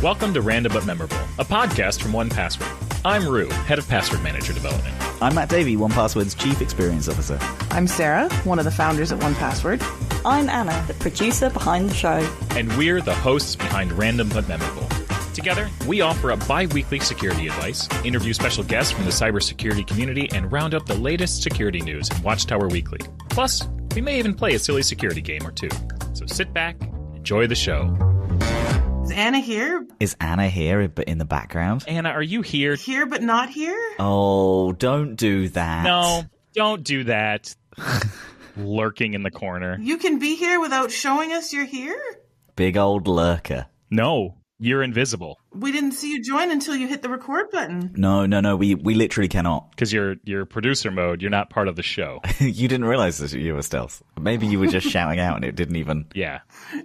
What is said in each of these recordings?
Welcome to Random But Memorable, a podcast from 1Password. I'm Roo, head of password manager development. I'm Matt Davey, 1Password's Chief Experience Officer. I'm Sarah, one of the founders at 1Password. I'm Anna, the producer behind the show. And we're the hosts behind Random But Memorable. Together, we offer up bi-weekly security advice, interview special guests from the cybersecurity community, and round up the latest security news in Watchtower Weekly. Plus, we may even play a silly security game or two. So sit back and enjoy the show. Is Anna here? Is Anna here, but in the background? Anna, are you here? Here but not here? Oh, don't do that. No, don't do that. Lurking in the corner. You can be here without showing us you're here? Big old lurker. No, you're invisible. We didn't see you join until you hit the record button. No, we literally cannot. Because you're producer mode, you're not part of the show. You didn't realize that you were stealth. Maybe you were just shouting out and it didn't even... Yeah.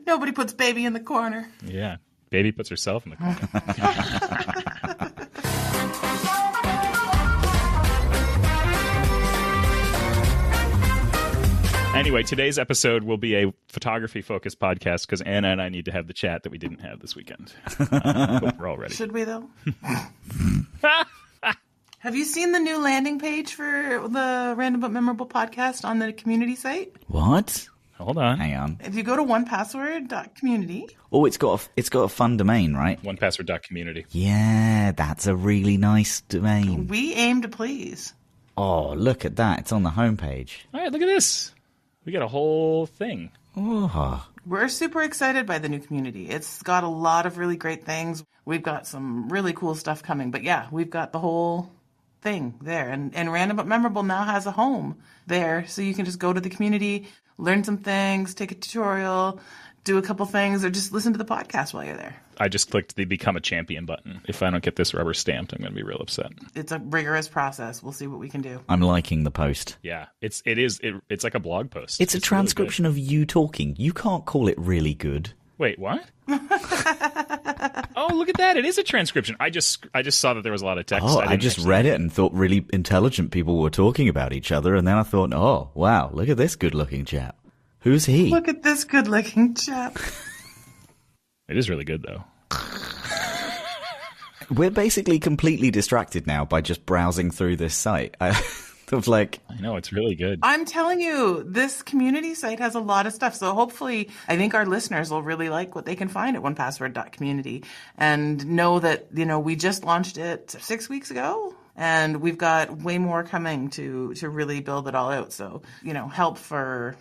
Nobody puts baby in the corner. Yeah. Baby puts herself in the corner. Anyway, today's episode will be a photography-focused podcast because Anna and I need to have the chat that we didn't have this weekend. But we're all ready. Should we, though? Have you seen the new landing page for the Random But Memorable podcast on the community site? What? Hold on. Hang on. If you go to onepassword.community. Oh, it's got a fun domain, right? Onepassword.community. Yeah, that's a really nice domain. We aim to please. Oh, look at that. It's on the homepage. All right, look at this. We got a whole thing. Oh. We're super excited by the new community. It's got a lot of really great things. We've got some really cool stuff coming. But yeah, we've got the whole thing there. And Random But Memorable now has a home there. So you can just go to the community, learn some things, take a tutorial, do a couple things, or just listen to the podcast while you're there. I just clicked the Become a Champion button. If I don't get this rubber stamped, I'm going to be real upset. It's a rigorous process. We'll see what we can do. I'm liking the post. Yeah, it's like a blog post. It's a transcription really of you talking. You can't call it really good. Wait, what? Oh, look at that. It is a transcription. I just saw that there was a lot of text. Oh, I just read it and thought really intelligent people were talking about each other. And then I thought, oh, wow, look at this good-looking chap. Who's he? Look at this good-looking chap. It is really good, though. We're basically completely distracted now by just browsing through this site. I know, it's really good. I'm telling you, this community site has a lot of stuff. So hopefully, I think our listeners will really like what they can find at onepassword.community and know that, we just launched it 6 weeks ago. And we've got way more coming to really build it all out. So, help for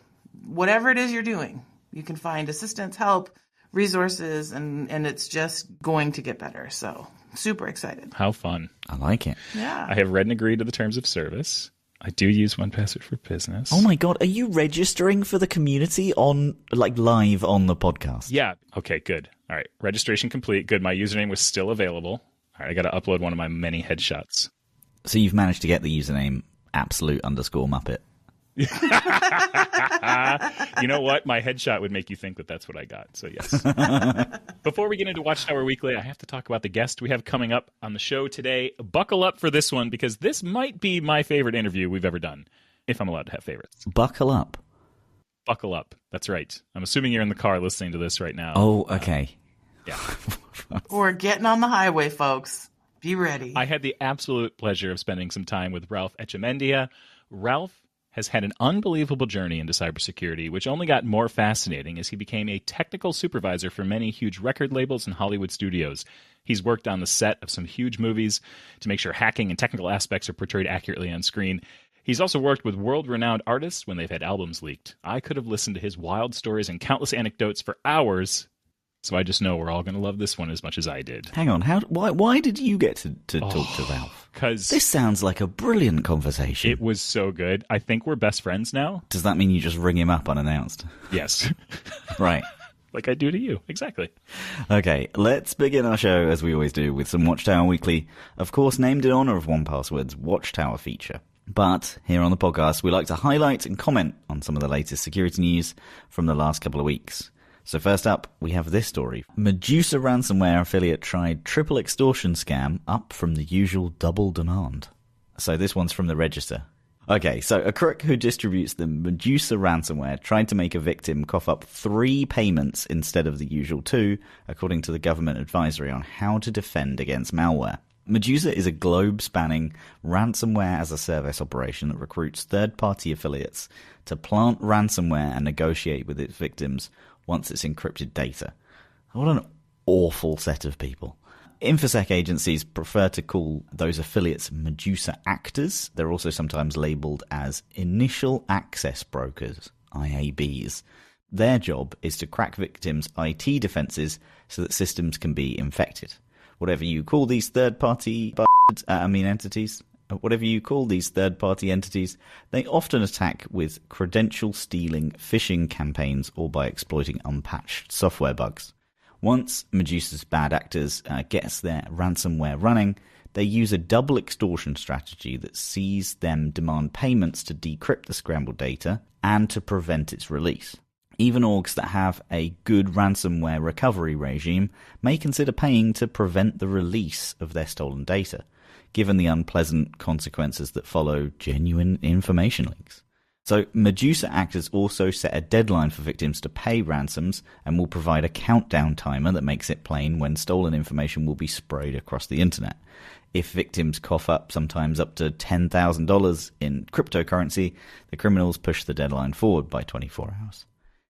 whatever it is you're doing. You can find assistance, help, resources, and it's just going to get better. So super excited. How fun. I like it. Yeah. I have read and agreed to the terms of service. I do use 1Password for business. Oh my God. Are you registering for the community live on the podcast? Yeah. Okay, good. All right. Registration complete. Good. My username was still available. All right. I got to upload one of my many headshots. So you've managed to get the username absolute_Muppet. You know what? My headshot would make you think that that's what I got. So yes. Before we get into Watchtower Weekly, I have to talk about the guest we have coming up on the show today. Buckle up for this one because this might be my favorite interview we've ever done, if I'm allowed to have favorites. Buckle up. Buckle up. That's right. I'm assuming you're in the car listening to this right now. Oh, okay. Yeah. We're getting on the highway, folks. Be ready. I had the absolute pleasure of spending some time with Ralph Echemendia. Ralph has had an unbelievable journey into cybersecurity, which only got more fascinating as he became a technical supervisor for many huge record labels and Hollywood studios. He's worked on the set of some huge movies to make sure hacking and technical aspects are portrayed accurately on screen. He's also worked with world-renowned artists when they've had albums leaked. I could have listened to his wild stories and countless anecdotes for hours, so I just know we're all going to love this one as much as I did. Hang on, why did you get to talk to Ralph? Because this sounds like a brilliant conversation. It was so good. I think we're best friends now. Does that mean you just ring him up unannounced? Yes. Right. Like I do to you. Exactly. Okay, let's begin our show, as we always do, with some Watchtower Weekly, of course named in honor of 1Password's Watchtower feature. But here on the podcast, we like to highlight and comment on some of the latest security news from the last couple of weeks. So first up, we have this story. Medusa ransomware affiliate tried triple extortion scam up from the usual double demand. So this one's from the Register. Okay, so a crook who distributes the Medusa ransomware tried to make a victim cough up 3 payments instead of the usual 2, according to the government advisory on how to defend against malware. Medusa is a globe-spanning ransomware-as-a-service operation that recruits third-party affiliates to plant ransomware and negotiate with its victims once it's encrypted data. What an awful set of people. InfoSec agencies prefer to call those affiliates Medusa actors. They're also sometimes labeled as initial access brokers, IABs. Their job is to crack victims' IT defenses so that systems can be infected. Whatever you call these third-party entities, they often attack with credential-stealing phishing campaigns or by exploiting unpatched software bugs. Once Medusa's bad actors gets their ransomware running, they use a double extortion strategy that sees them demand payments to decrypt the scrambled data and to prevent its release. Even orgs that have a good ransomware recovery regime may consider paying to prevent the release of their stolen data, given the unpleasant consequences that follow genuine information leaks. So Medusa actors also set a deadline for victims to pay ransoms and will provide a countdown timer that makes it plain when stolen information will be sprayed across the internet. If victims cough up sometimes up to $10,000 in cryptocurrency, the criminals push the deadline forward by 24 hours.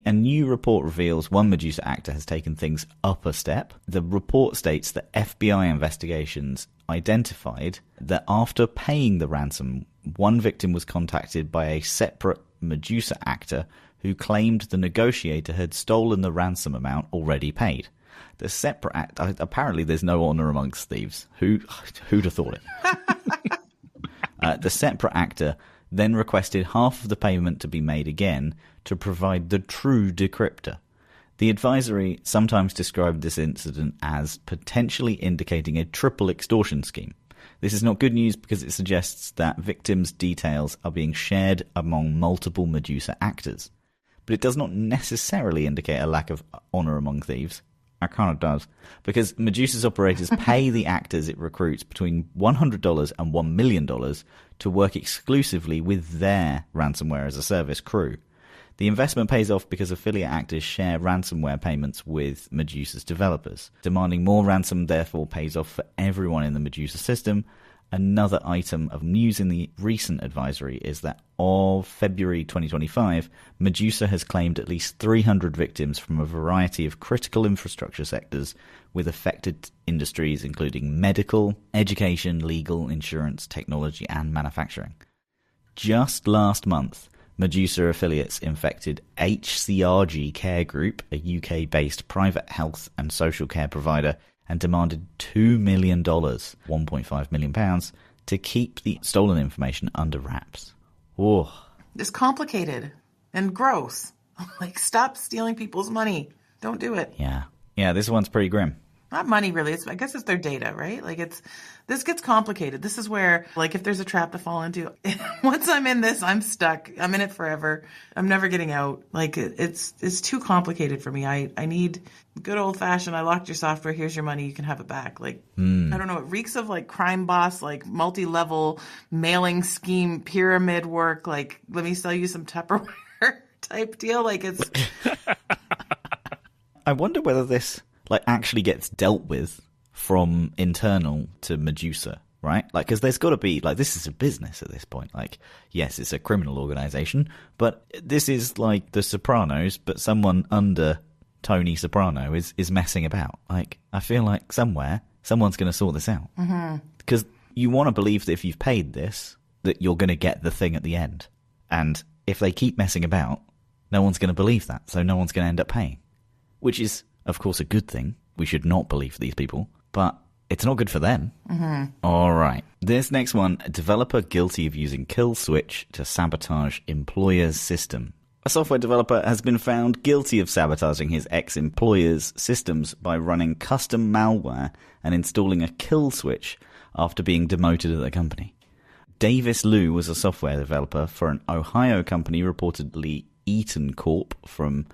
A new report reveals one Medusa actor has taken things up a step. The report states that FBI investigations identified that after paying the ransom, one victim was contacted by a separate Medusa actor who claimed the negotiator had stolen the ransom amount already paid. The separate actor, apparently there's no honor amongst thieves. Who'd have thought it? The separate actor then requested half of the payment to be made again to provide the true decryptor. The advisory sometimes described this incident as potentially indicating a triple extortion scheme. This is not good news because it suggests that victims' details are being shared among multiple Medusa actors. But it does not necessarily indicate a lack of honor among thieves. It kind of does. Because Medusa's operators pay the actors it recruits between $100 and $1 million to work exclusively with their ransomware as a service crew. The investment pays off because affiliate actors share ransomware payments with Medusa's developers. Demanding more ransom therefore pays off for everyone in the Medusa system. Another item of news in the recent advisory is that of February 2025, Medusa has claimed at least 300 victims from a variety of critical infrastructure sectors with affected industries including medical, education, legal, insurance, technology and manufacturing. Just last month, Medusa affiliates infected HCRG Care Group, a UK-based private health and social care provider, and demanded $2 million, £1.5 million, to keep the stolen information under wraps. Oh. It's complicated and gross. Like, stop stealing people's money. Don't do it. Yeah, this one's pretty grim. Not money, really. I guess it's their data, right? Like, this gets complicated. This is where, like, if there's a trap to fall into, once I'm in this, I'm stuck. I'm in it forever. I'm never getting out. Like, it's too complicated for me. I need good old fashioned, I locked your software, here's your money, you can have it back. Like, I don't know, it reeks of like crime boss, like multi-level mailing scheme, pyramid work, like, let me sell you some Tupperware type deal. Like, it's... I wonder whether this like actually gets dealt with from internal to Medusa, right? Like, because there's got to be, like, this is a business at this point. Like, yes, it's a criminal organization, but this is like The Sopranos, but someone under Tony Soprano is messing about. Like, I feel like somewhere someone's going to sort this out. Because you want to believe that if you've paid this, that you're going to get the thing at the end. And if they keep messing about, no one's going to believe that, so no one's going to end up paying. Which is, of course, a good thing. We should not believe these people, but it's not good for them. All right. This next one, a developer guilty of using kill switch to sabotage employer's system. A software developer has been found guilty of sabotaging his ex-employer's systems by running custom malware and installing a kill switch after being demoted at the company. Davis Liu was a software developer for an Ohio company, reportedly Eaton Corp, from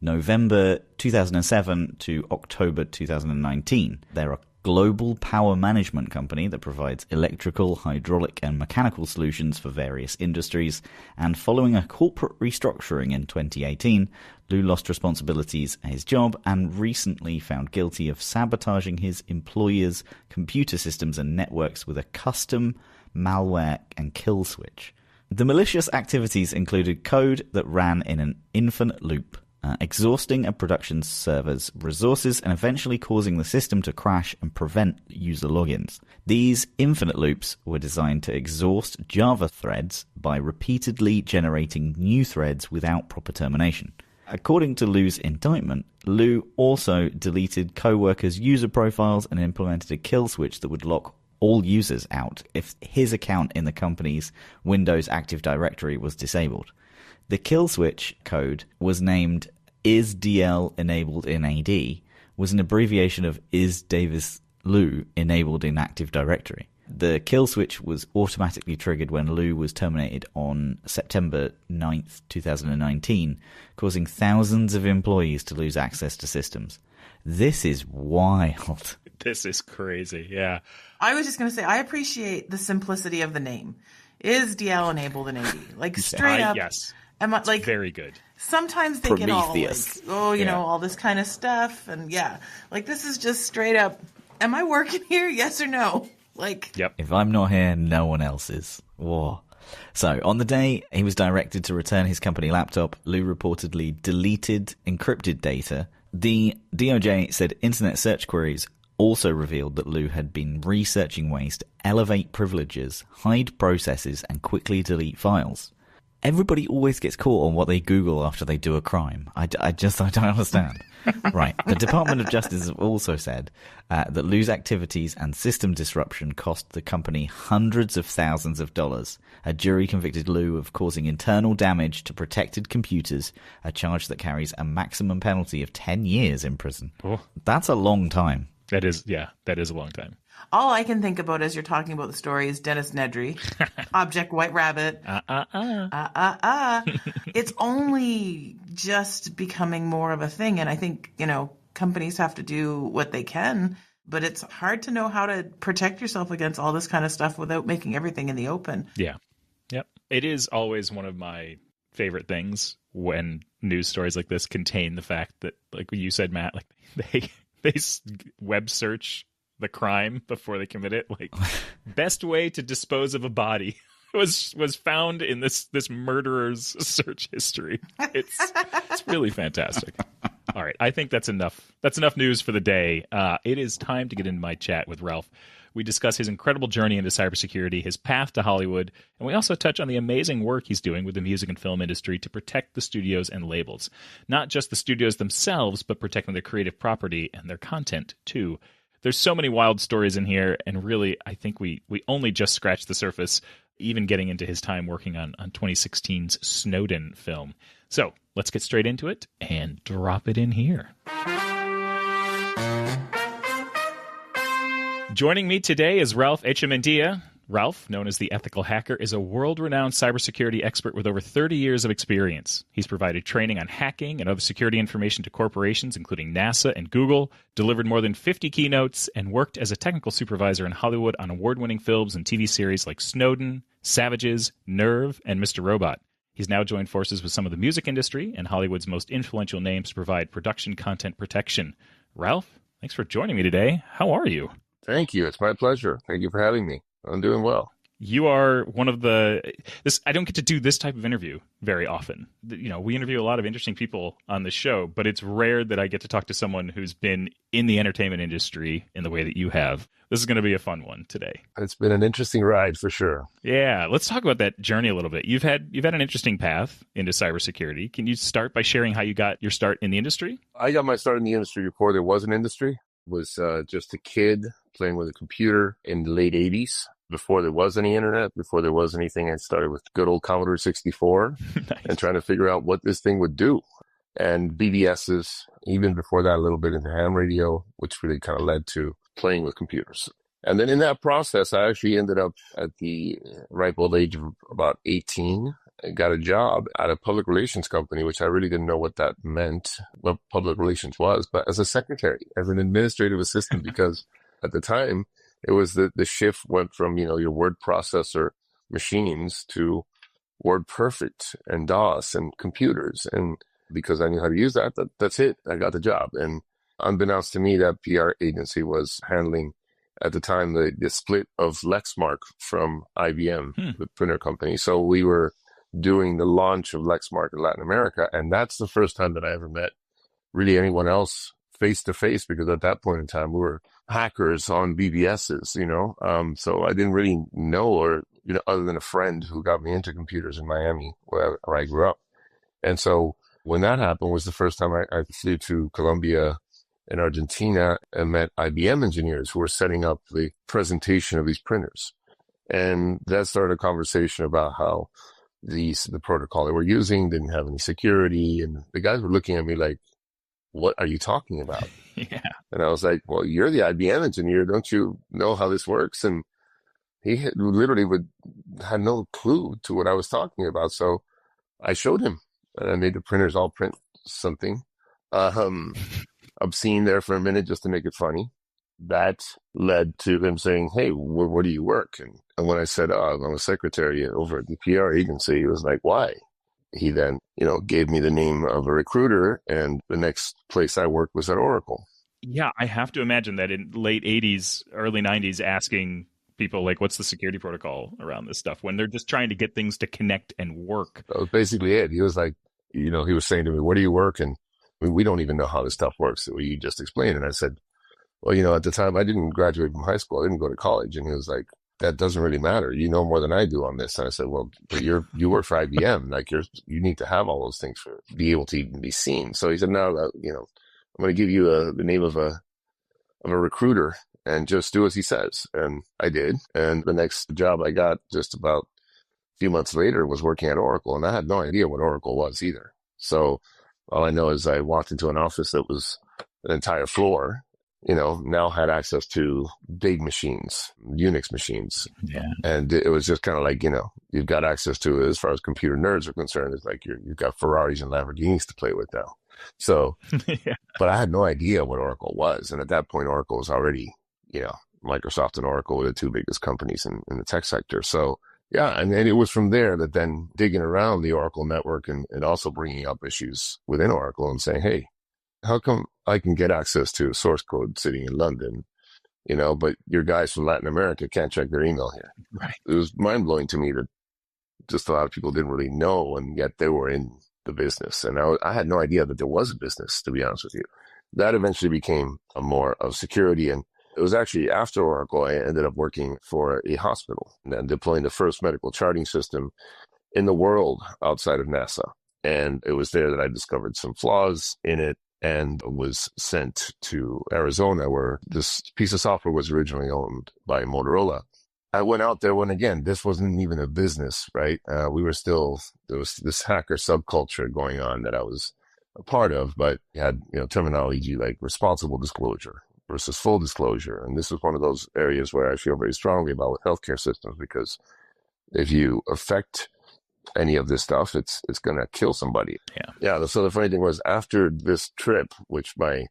November 2007 to October 2019. There are global power management company that provides electrical, hydraulic, and mechanical solutions for various industries. And following a corporate restructuring in 2018, Lou lost responsibilities at his job and recently found guilty of sabotaging his employer's computer systems and networks with a custom malware and kill switch. The malicious activities included code that ran in an infinite loop, exhausting a production server's resources and eventually causing the system to crash and prevent user logins. These infinite loops were designed to exhaust Java threads by repeatedly generating new threads without proper termination. According to Lou's indictment, Lou also deleted co-workers' user profiles and implemented a kill switch that would lock all users out if his account in the company's Windows Active Directory was disabled. The kill switch code was named ISDL enabled in AD, was an abbreviation of Is Davis Lou enabled in Active Directory. The kill switch was automatically triggered when Lou was terminated on September 9th, 2019, causing thousands of employees to lose access to systems. This is wild. This is crazy, yeah. I was just going to say, I appreciate the simplicity of the name. Is DL enabled in AD? Like, straight up. Yes. Am I, like, very good. Sometimes they get all, like, you know, all this kind of stuff. And, yeah, like, this is just straight up, am I working here? Yes or no? Like, yep. If I'm not here, no one else is. Whoa. So, on the day he was directed to return his company laptop, Lou reportedly deleted encrypted data. The DOJ said internet search queries also revealed that Lou had been researching ways to elevate privileges, hide processes, and quickly delete files. Everybody always gets caught on what they Google after they do a crime. I don't understand. Right. The Department of Justice have also said that Lou's activities and system disruption cost the company hundreds of thousands of dollars. A jury convicted Lou of causing internal damage to protected computers, a charge that carries a maximum penalty of 10 years in prison. Oh. That's a long time. That is a long time. all I can think about as you're talking about the story is Dennis Nedry, Object White Rabbit. It's only just becoming more of a thing. And I think, you know, companies have to do what they can, but it's hard to know how to protect yourself against all this kind of stuff without making everything in the open. Yeah. Yep. It is always one of my favorite things when news stories like this contain the fact that, like you said, Matt, like they web search the crime before they commit it. Like, best way to dispose of a body was found in this murderer's search history. It's really fantastic. All right, I think that's enough. That's enough news for the day. It is time to get into my chat with Ralph. We discuss his incredible journey into cybersecurity, his path to Hollywood, and we also touch on the amazing work he's doing with the music and film industry to protect the studios and labels. Not just the studios themselves, but protecting their creative property and their content, too. There's so many wild stories in here, and really, I think we only just scratched the surface, even getting into his time working on 2016's Snowden film. So let's get straight into it and drop it in here. Joining me today is Ralph Echemendia. Ralph, known as the Ethical Hacker, is a world-renowned cybersecurity expert with over 30 years of experience. He's provided training on hacking and other security information to corporations, including NASA and Google, delivered more than 50 keynotes, and worked as a technical supervisor in Hollywood on award-winning films and TV series like Snowden, Savages, Nerve, and Mr. Robot. He's now joined forces with some of the music industry and Hollywood's most influential names to provide production content protection. Ralph, thanks for joining me today. How are you? Thank you. It's my pleasure. Thank you for having me. I'm doing well. You are one of I don't get to do this type of interview very often. You know, we interview a lot of interesting people on the show, but it's rare that I get to talk to someone who's been in the entertainment industry in the way that you have. This is going to be a fun one today. It's been an interesting ride for sure. Yeah. Let's talk about that journey a little bit. You've had an interesting path into cybersecurity. Can you start by sharing how you got your start in the industry? I got my start in the industry before there was an industry. Was just a kid playing with a computer in the late 80s. Before there was any internet, before there was anything, I started with good old Commodore 64 Nice. And trying to figure out what this thing would do. And BBSs, even before that, a little bit into ham radio, which really kind of led to playing with computers. And then in that process, I actually ended up at the ripe old age of about 18. I got a job at a public relations company, which I really didn't know what that meant, what public relations was, but as a secretary, as an administrative assistant, because at the time, it was the shift went from, your word processor machines to WordPerfect and DOS and computers. And because I knew how to use that's it. I got the job. And unbeknownst to me, that PR agency was handling at the time the split of Lexmark from IBM, the printer company. So we were doing the launch of Lexmark in Latin America. And that's the first time that I ever met really anyone else face to face, because at that point in time, we were hackers on BBSs, so I didn't really know, or, other than a friend who got me into computers in Miami, where I grew up. And so when that happened was the first time I flew to Colombia and Argentina and met IBM engineers who were setting up the presentation of these printers. And that started a conversation about how the protocol they were using didn't have any security. And the guys were looking at me like, what are you talking about? Yeah. And I was like, well, you're the IBM engineer. Don't you know how this works? And he literally had no clue to what I was talking about. So I showed him, and I made the printers all print something obscene there for a minute just to make it funny. That led to them saying, hey, where do you work? And when I said, I'm a secretary over at the PR agency, he was like, why? He then, gave me the name of a recruiter, and the next place I worked was at Oracle. Yeah, I have to imagine that in late 80s, early 90s, asking people, like, what's the security protocol around this stuff, when they're just trying to get things to connect and work. That was basically it. He was like, he was saying to me, where do you work? And we don't even know how this stuff works. So you just explained. And I said, well, at the time, I didn't graduate from high school. I didn't go to college. And he was like, that doesn't really matter. You know more than I do on this. And I said, well, but you work for IBM. Like you need to have all those things for be able to even be seen. So he said, no, I'm going to give you the name of a recruiter and just do as he says. And I did. And the next job I got just about a few months later was working at Oracle. And I had no idea what Oracle was either. So all I know is I walked into an office that was an entire floor, now had access to big machines, Unix machines. Yeah. And it was just kind of like, you've got access to it as far as computer nerds are concerned. It's like you've got Ferraris and Lamborghinis to play with now. So, Yeah. But I had no idea what Oracle was. And at that point, Oracle was already, Microsoft and Oracle were the two biggest companies in the tech sector. So, yeah, and then it was from there that then digging around the Oracle network and also bringing up issues within Oracle and saying, hey, how come I can get access to source code sitting in London, but your guys from Latin America can't check their email here? Right. It was mind-blowing to me that just a lot of people didn't really know, and yet they were in the business. And I had no idea that there was a business, to be honest with you. That eventually became a more of security. And it was actually after Oracle, I ended up working for a hospital and then deploying the first medical charting system in the world outside of NASA. And it was there that I discovered some flaws in it and was sent to Arizona, where this piece of software was originally owned by Motorola. I went out there when, again, this wasn't even a business, right? There was this hacker subculture going on that I was a part of, but you had, terminology like responsible disclosure versus full disclosure. And this is one of those areas where I feel very strongly about with healthcare systems, because if you affect any of this stuff, it's going to kill somebody. Yeah. So the funny thing was, after this trip, which my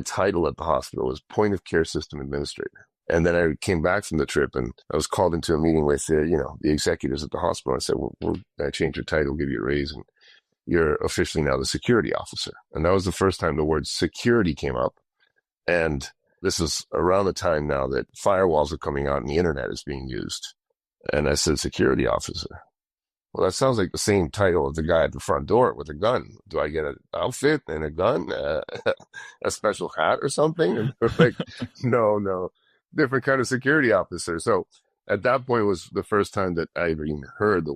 title at the hospital was point of care system administrator. And then I came back from the trip and I was called into a meeting with, the executives at the hospital. I said, well, I changed your title, give you a raise, and you're officially now the security officer. And that was the first time the word security came up. And this is around the time now that firewalls are coming out and the internet is being used. And I said, security officer. Well, that sounds like the same title of the guy at the front door with a gun. Do I get an outfit and a gun, a special hat or something? And they're like, no, different kind of security officer. So at that point was the first time that I even heard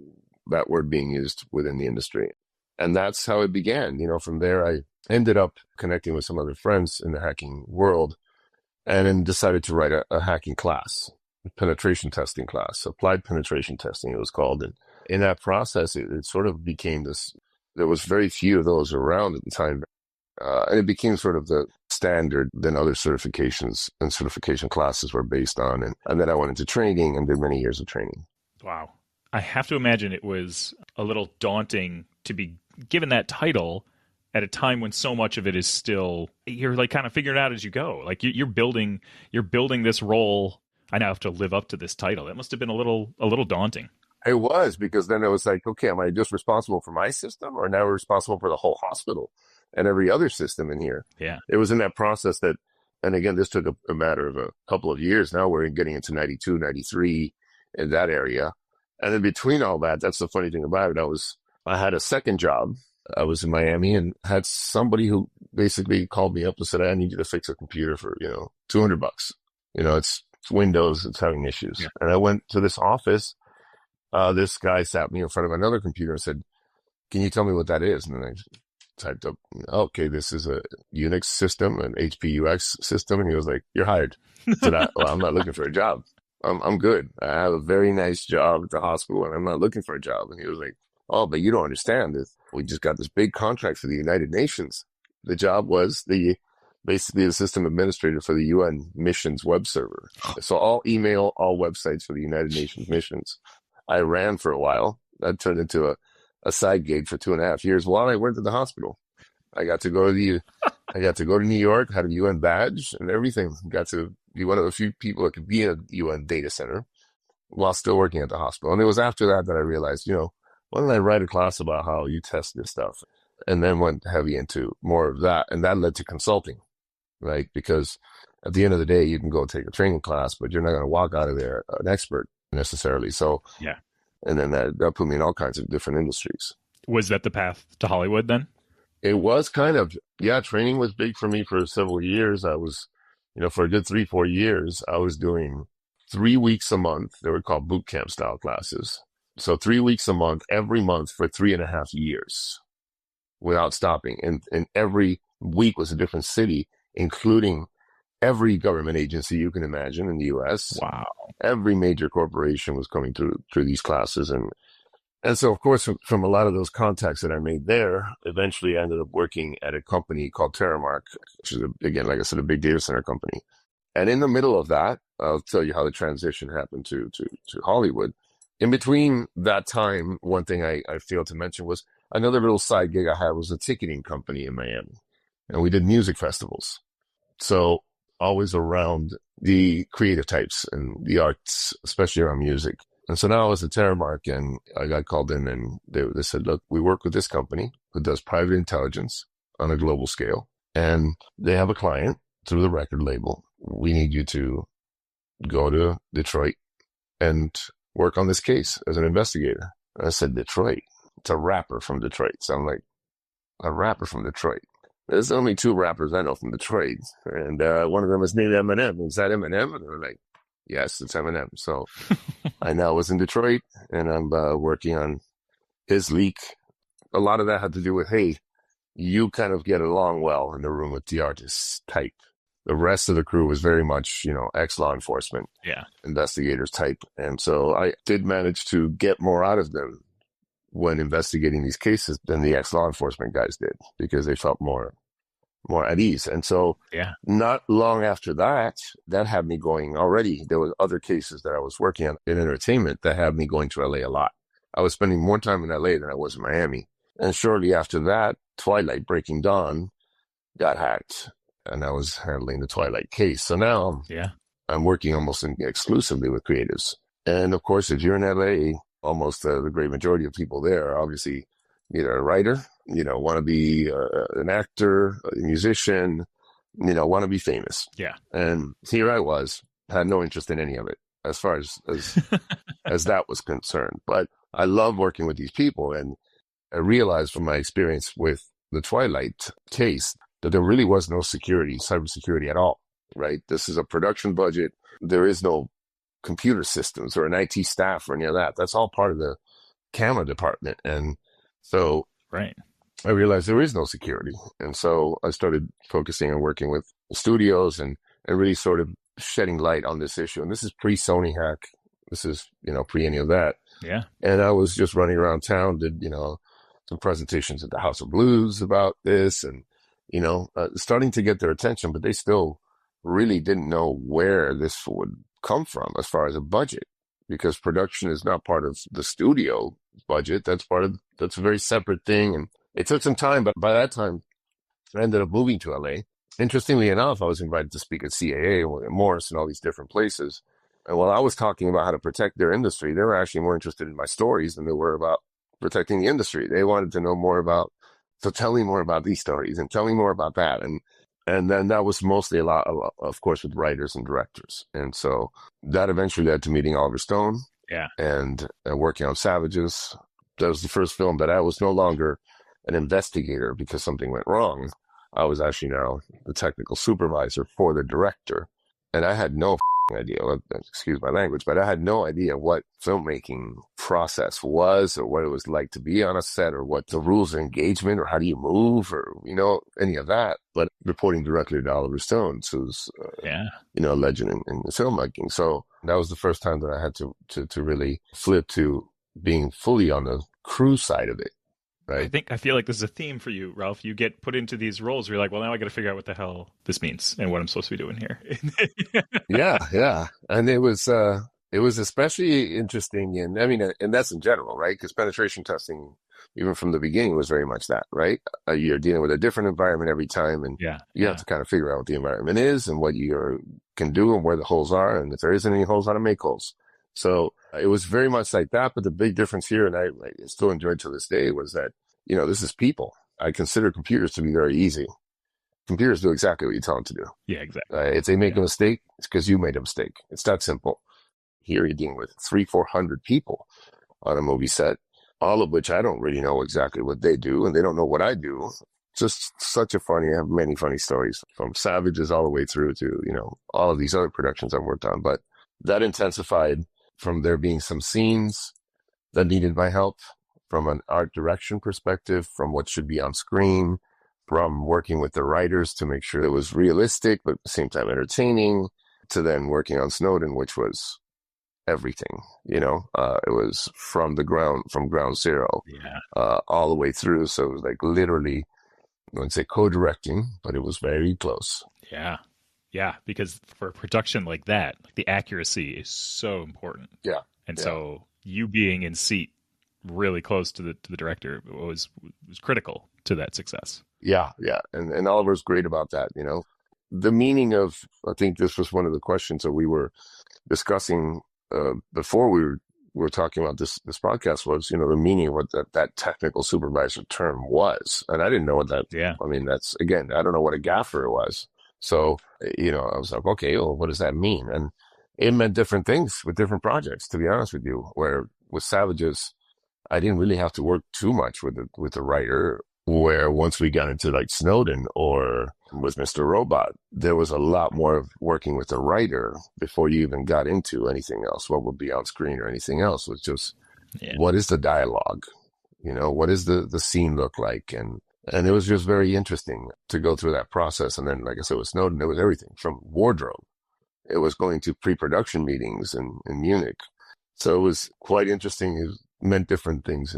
that word being used within the industry. And that's how it began. From there, I ended up connecting with some other friends in the hacking world and then decided to write a hacking class, a penetration testing class, applied penetration testing, it was called. And in that process, it sort of became this, there was very few of those around at the time. And it became sort of the standard than other certifications and certification classes were based on. And then I went into training and did many years of training. Wow. I have to imagine it was a little daunting to be given that title at a time when so much of it is still, you're like kind of figuring it out as you go. Like you're building this role. I now have to live up to this title. That must have been a little daunting. It was, because then it was like, okay, am I just responsible for my system, or now we're responsible for the whole hospital and every other system in here? Yeah. It was in that process that, and again, this took a matter of a couple of years. Now we're getting into 92, 93 in that area. And in between all that, that's the funny thing about it. I had a second job. I was in Miami and had somebody who basically called me up and said, I need you to fix a computer for, $200. It's Windows, it's having issues. Yeah. And I went to this office. This guy sat me in front of another computer and said, can you tell me what that is? And then I typed up, okay, this is a Unix system, an HPUX system. And he was like, you're hired. I said, well, I'm not looking for a job. I'm good. I have a very nice job at the hospital and I'm not looking for a job. And he was like, oh, but you don't understand this. We just got this big contract for the United Nations. The job was basically the system administrator for the UN missions web server. So all email, all websites for the United Nations missions. I ran for a while. That turned into a side gig for 2.5 years while I worked at the hospital. I got to go to New York, had a UN badge and everything. Got to be one of the few people that could be in a UN data center while still working at the hospital. And it was after that I realized, why don't I write a class about how you test this stuff? And then went heavy into more of that. And that led to consulting, right? Because at the end of the day, you can go take a training class, but you're not going to walk out of there an expert necessarily. So, yeah. And then that put me in all kinds of different industries. Was that the path to Hollywood then? It was kind of, yeah, training was big for me for several years. I was, for a good 3-4 years, I was doing 3 weeks a month. They were called boot camp style classes. So 3 weeks a month, every month for 3.5 years without stopping. And every week was a different city, including every government agency you can imagine in the U.S. Wow. Every major corporation was coming through these classes. And so, of course, from a lot of those contacts that I made there, eventually I ended up working at a company called Terramark, which is, again, like I said, a big data center company. And in the middle of that, I'll tell you how the transition happened to Hollywood. In between that time, one thing I failed to mention was another little side gig I had was a ticketing company in Miami. And we did music festivals. So always around the creative types and the arts, especially around music. And so now I was at Terramark and I got called in and they said, look, we work with this company who does private intelligence on a global scale. And they have a client through the record label. We need you to go to Detroit and work on this case as an investigator. And I said, Detroit? It's a rapper from Detroit. So I'm like, a rapper from Detroit? There's only 2 rappers I know from Detroit. And one of them is named Eminem. Is that Eminem? And they're like, yes, it's Eminem. So I now was in Detroit and I'm working on his leak. A lot of that had to do with, hey, you kind of get along well in the room with the artist type. The rest of the crew was very much, ex-law enforcement, investigators type. And so I did manage to get more out of them when investigating these cases than the ex-law enforcement guys did, because they felt more at ease. And so not long after that had me going already. There were other cases that I was working on in entertainment that had me going to LA a lot. I was spending more time in LA than I was in Miami. And shortly after that, Twilight Breaking Dawn got hacked. And I was handling the Twilight case. So now I'm working almost exclusively with creatives. And of course, if you're in LA, almost the great majority of people there are obviously either a writer, want to be an actor, a musician, want to be famous. Yeah. And here I was, had no interest in any of it as far as as that was concerned. But I love working with these people. And I realized from my experience with the Twilight case that there really was no cybersecurity at all, right? This is a production budget. There is no computer systems or an IT staff or any of that. That's all part of the camera department. And so I realized there is no security. And so I started focusing on working with studios and really sort of shedding light on this issue. And this is pre-Sony hack. This is, pre any of that. Yeah. And I was just running around town, did, some presentations at the House of Blues about this and, starting to get their attention, but they still really didn't know where this would come from as far as a budget, because production is not part of the studio budget. That's a very separate thing. And It took some time, but by that time, I ended up moving to LA. Interestingly enough, I was invited to speak at CAA, William Morris, and all these different places. And while I was talking about how to protect their industry, they were actually more interested in my stories than they were about protecting the industry. They wanted to know more about, so tell me more about these stories and tell me more about that. And then that was mostly a lot, of course, with writers and directors. And so that eventually led to meeting Oliver Stone. Yeah. And working on Savages. That was the first film that I was no longer an investigator because something went wrong. I was actually now the technical supervisor for the director. And I had no idea, excuse my language, but I had no idea what filmmaking process was or what it was like to be on a set or what the rules of engagement or how do you move or, any of that. But reporting directly to Oliver Stone, who's, a legend in filmmaking. So that was the first time that I had to really flip to being fully on the crew side of it. Right. I feel like this is a theme for you, Ralph. You get put into these roles where you're like, well, now I got to figure out what the hell this means and what I'm supposed to be doing here. Yeah. And it was especially interesting. And that's in general, right? Because penetration testing, even from the beginning, was very much that, right? You're dealing with a different environment every time. And you have to kind of figure out what the environment is and what you can do and where the holes are. And if there isn't any holes, how to make holes. So it was very much like that. But the big difference here, and I still enjoy it to this day, was that, this is people. I consider computers to be very easy. Computers do exactly what you tell them to do. Yeah, exactly. If they make a mistake, it's because you made a mistake. It's that simple. Here you're dealing with 300-400 people on a movie set, all of which I don't really know exactly what they do, and they don't know what I do. Just I have many funny stories from Savages all the way through to, all of these other productions I've worked on. But that intensified from there being some scenes that needed my help from an art direction perspective, from what should be on screen, from working with the writers to make sure it was realistic, but at the same time entertaining, to then working on Snowden, which was everything, it was from ground zero, all the way through. So it was like literally, I wouldn't say co-directing, but it was very close. Yeah. Yeah. Because for a production like that, the accuracy is so important. Yeah. And so you being in seat really close to the director was critical to that success. Yeah. And Oliver's great about that, The meaning of, I think this was one of the questions that we were discussing before we were talking about this podcast was, the meaning of what that technical supervisor term was. And I didn't know what that, that's, again, I don't know what a gaffer was. So, I was like, okay, well, what does that mean? And it meant different things with different projects, to be honest with you, where with Savages, I didn't really have to work too much with the writer, where once we got into like Snowden or with Mr. Robot, there was a lot more of working with the writer before you even got into anything else, what would be on screen or anything else. It was just, what is the dialogue? What does the scene look like? And it was just very interesting to go through that process. And then, like I said, with Snowden, it was everything from wardrobe. It was going to pre-production meetings in Munich. So it was quite interesting. It meant different things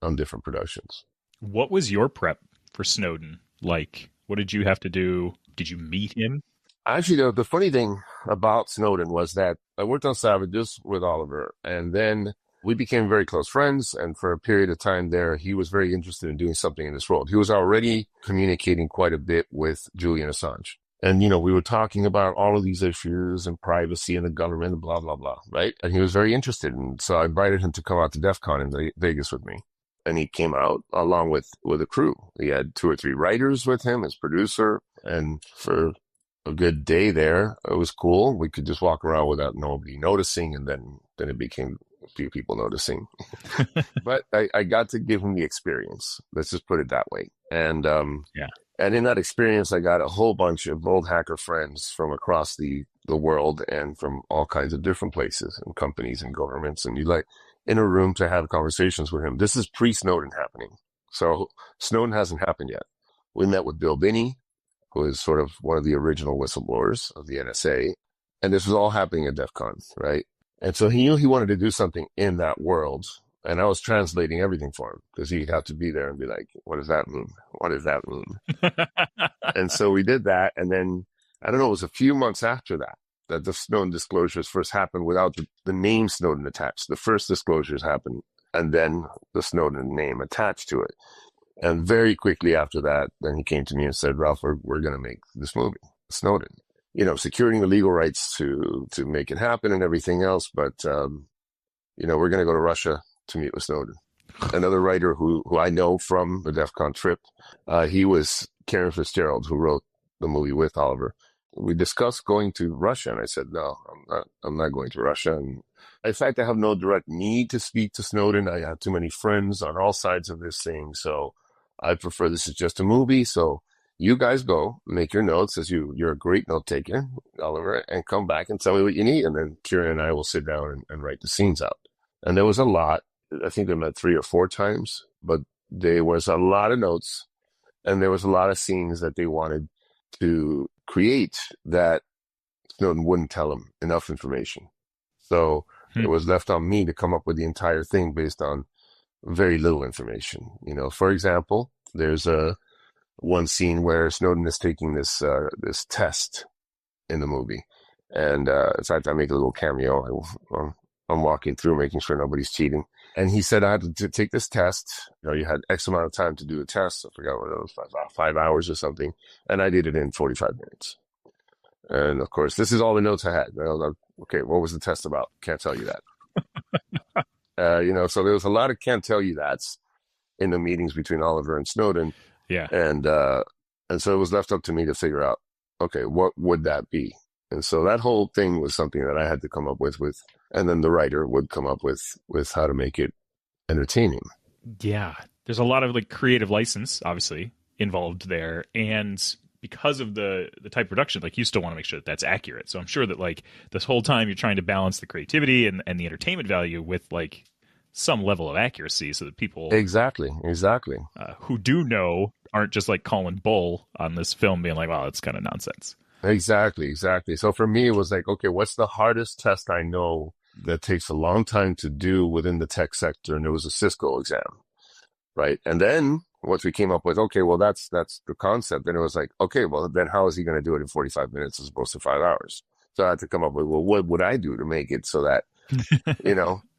on different productions. What was your prep for Snowden like? What did you have to do? Did you meet him? Actually, the funny thing about Snowden was that I worked on Savages with Oliver, and then we became very close friends. And for a period of time there, he was very interested in doing something in this world. He was already communicating quite a bit with Julian Assange. And, we were talking about all of these issues and privacy and the government and blah, blah, blah, right? And he was very interested. And so I invited him to come out to DEF CON in Vegas with me. And he came out along with a crew. He had 2 or 3 writers with him, his producer. And for a good day there, it was cool. We could just walk around without nobody noticing. And then it became a few people noticing. But I got to give him the experience. Let's just put it that way. And and in that experience, I got a whole bunch of old hacker friends from across the world and from all kinds of different places and companies and governments. And you in a room to have conversations with him. This is pre-Snowden happening. So Snowden hasn't happened yet. We met with Bill Binney, who is sort of one of the original whistleblowers of the NSA. And this was all happening at DEF CON, right? And so he knew he wanted to do something in that world. And I was translating everything for him because he'd have to be there and be like, what does that mean? What does that mean? And so we did that. And then, I don't know, it was a few months after that the Snowden disclosures first happened without the name Snowden attached. The first disclosures happened, and then the Snowden name attached to it. And very quickly after that, then he came to me and said, Ralph, we're going to make this movie, Snowden. Securing the legal rights to make it happen and everything else. But, we're going to go to Russia to meet with Snowden. Another writer who I know from the DEF CON trip, he was Karen Fitzgerald, who wrote the movie with Oliver. We discussed going to Russia, and I said, no, I'm not going to Russia. And in fact, I have no direct need to speak to Snowden. I have too many friends on all sides of this thing. So I prefer this is just a movie. So you guys go, make your notes, as you're a great note taker, Oliver, and come back and tell me what you need. And then Kieran and I will sit down and write the scenes out. And there was a lot. I think they met 3 or 4 times, but there was a lot of notes, and there was a lot of scenes that they wanted to create that Snowden wouldn't tell them enough information. So it was left on me to come up with the entire thing based on very little information. For example, there's one scene where Snowden is taking this test in the movie, and in fact, I make a little cameo. I'm walking through, making sure nobody's cheating. And he said, I had to take this test. You had X amount of time to do a test. I forgot what it was, 5 hours or something. And I did it in 45 minutes. And of course, this is all the notes I had. Okay, what was the test about? Can't tell you that. So there was a lot of can't tell you that's in the meetings between Oliver and Snowden. Yeah. And so it was left up to me to figure out, okay, what would that be? And so that whole thing was something that I had to come up with, and then the writer would come up with how to make it entertaining. Yeah. There's a lot of creative license, obviously, involved there. And because of the type of production, you still want to make sure that that's accurate. So I'm sure that this whole time you're trying to balance the creativity and the entertainment value with some level of accuracy so that people exactly who do know aren't just calling bull on this film being wow, that's kind of nonsense. Exactly. So for me, it was okay, what's the hardest test I know that takes a long time to do within the tech sector? And it was a Cisco exam, right? And then once we came up with, okay, well, that's the concept. Then it was okay, well, then how is he going to do it in 45 minutes as opposed to 5 hours? So I had to come up with, well, what would I do to make it so that,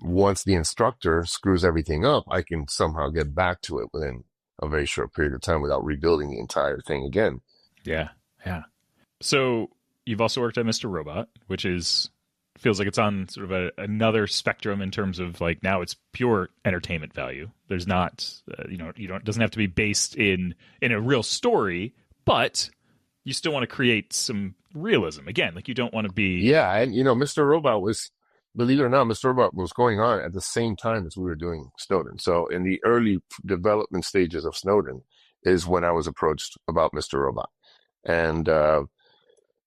once the instructor screws everything up, I can somehow get back to it within a very short period of time without rebuilding the entire thing again. Yeah. So you've also worked on Mr. Robot, which feels like it's on sort of another spectrum in terms of now it's pure entertainment value. There's not, it doesn't have to be based in a real story, but you still want to create some realism. Again, you don't want to be. Yeah. And, Mr. Robot was, believe it or not, Mr. Robot was going on at the same time as we were doing Snowden. So in the early development stages of Snowden is when I was approached about Mr. Robot.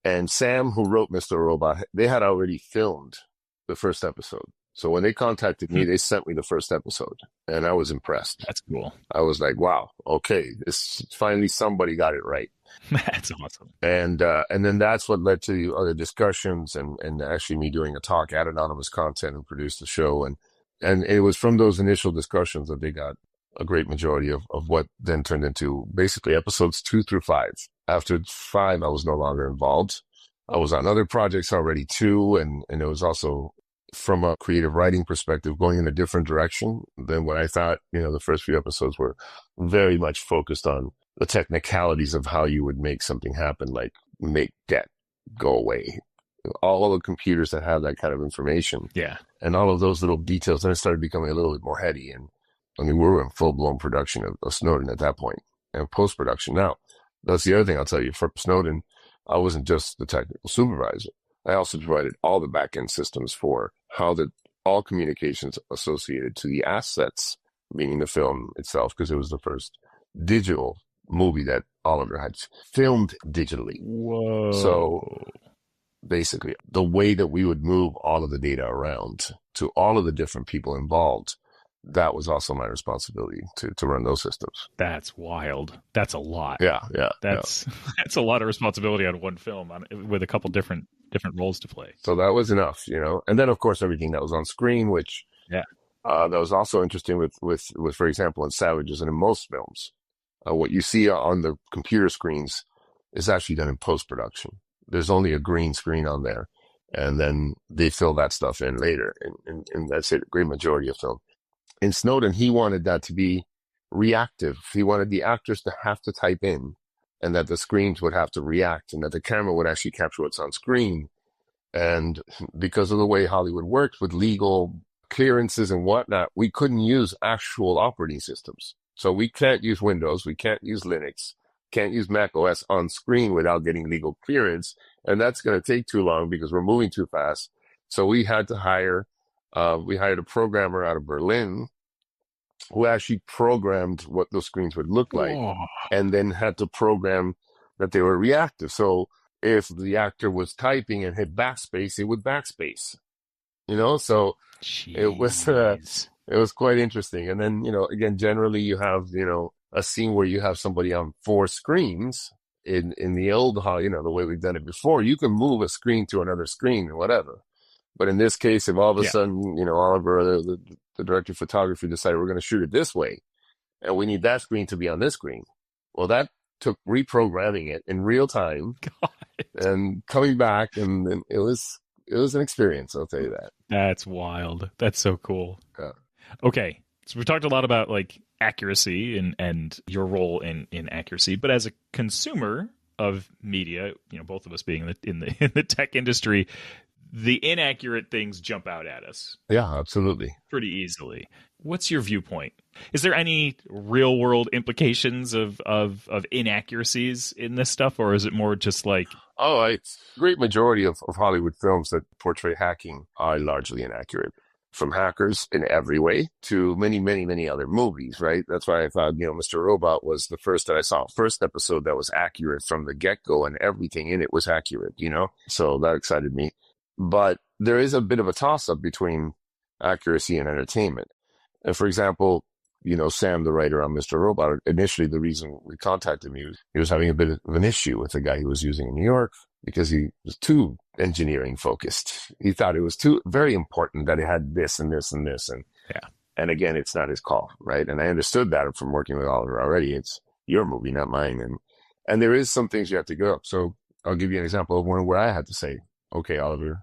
And Sam, who wrote Mr. Robot, they had already filmed the first episode. So when they contacted me, they sent me the first episode, and I was impressed. That's cool. I was like, wow, okay, this finally somebody got it right. That's awesome. And then that's what led to the other discussions and actually me doing a talk at Anonymous Content and produced the show. And it was from those initial discussions that they got a great majority of what then turned into basically episodes 2 through 5. After 5, I was no longer involved. I was on other projects already too. And it was also from a creative writing perspective, going in a different direction than what I thought. The first few episodes were very much focused on the technicalities of how you would make something happen, like make debt go away. All of the computers that have that kind of information. Yeah. And all of those little details, then it started becoming a little bit more heady. And we were in full-blown production of Snowden at that point, and post-production. Now, that's the other thing I'll tell you. For Snowden, I wasn't just the technical supervisor. I also provided all the back-end systems for how all communications associated to the assets, meaning the film itself, because it was the first digital movie that Oliver had filmed digitally. Whoa. So basically, the way that we would move all of the data around to all of the different people involved, that was also my responsibility to run those systems. That's wild. That's a lot. Yeah. That's a lot of responsibility on one film with a couple different roles to play. So that was enough, And then, of course, everything that was on screen, which that was also interesting with for example, in Savages and in most films, what you see on the computer screens is actually done in post-production. There's only a green screen on there, and then they fill that stuff in later. And that's it, a great majority of film. In Snowden, he wanted that to be reactive. He wanted the actors to have to type in and that the screens would have to react and that the camera would actually capture what's on screen. And because of the way Hollywood works with legal clearances and whatnot, we couldn't use actual operating systems. So we can't use Windows, we can't use Linux, can't use Mac OS on screen without getting legal clearance. And that's going to take too long because we're moving too fast. So we had to we hired a programmer out of Berlin who actually programmed what those screens would look like, and then had to program that they were reactive. So if the actor was typing and hit backspace, it would backspace, so Jeez. it was quite interesting. And then, again, generally you have, a scene where you have somebody on 4 screens. In the old, the way we've done it before, you can move a screen to another screen or whatever. But in this case, if all of a sudden, Oliver, the director of photography, decided we're going to shoot it this way, and we need that screen to be on this screen, well, that took reprogramming it in real time and coming back, and it was an experience. I'll tell you that. That's wild. That's so cool. Yeah. Okay, so we talked a lot about like accuracy and your role in accuracy, but as a consumer of media, both of us being in the tech industry, the inaccurate things jump out at us. Yeah, absolutely. Pretty easily. What's your viewpoint? Is there any real world implications of inaccuracies in this stuff, or is it more just like... Oh, it's a great majority of Hollywood films that portray hacking are largely inaccurate. From hackers in every way to many, many, many other movies, right? That's why I thought, Mr. Robot was the first that I saw, first episode that was accurate from the get-go, and everything in it was accurate, So that excited me. But there is a bit of a toss-up between accuracy and entertainment. And for example, Sam, the writer on Mr. Robot, initially the reason we contacted him, he was having a bit of an issue with the guy he was using in New York because he was too engineering focused. He thought it was too very important that it had this and this and this. And again, it's not his call, right? And I understood that from working with Oliver already. It's your movie, not mine. And there is some things you have to go up. So I'll give you an example of one where I had to say, okay, Oliver,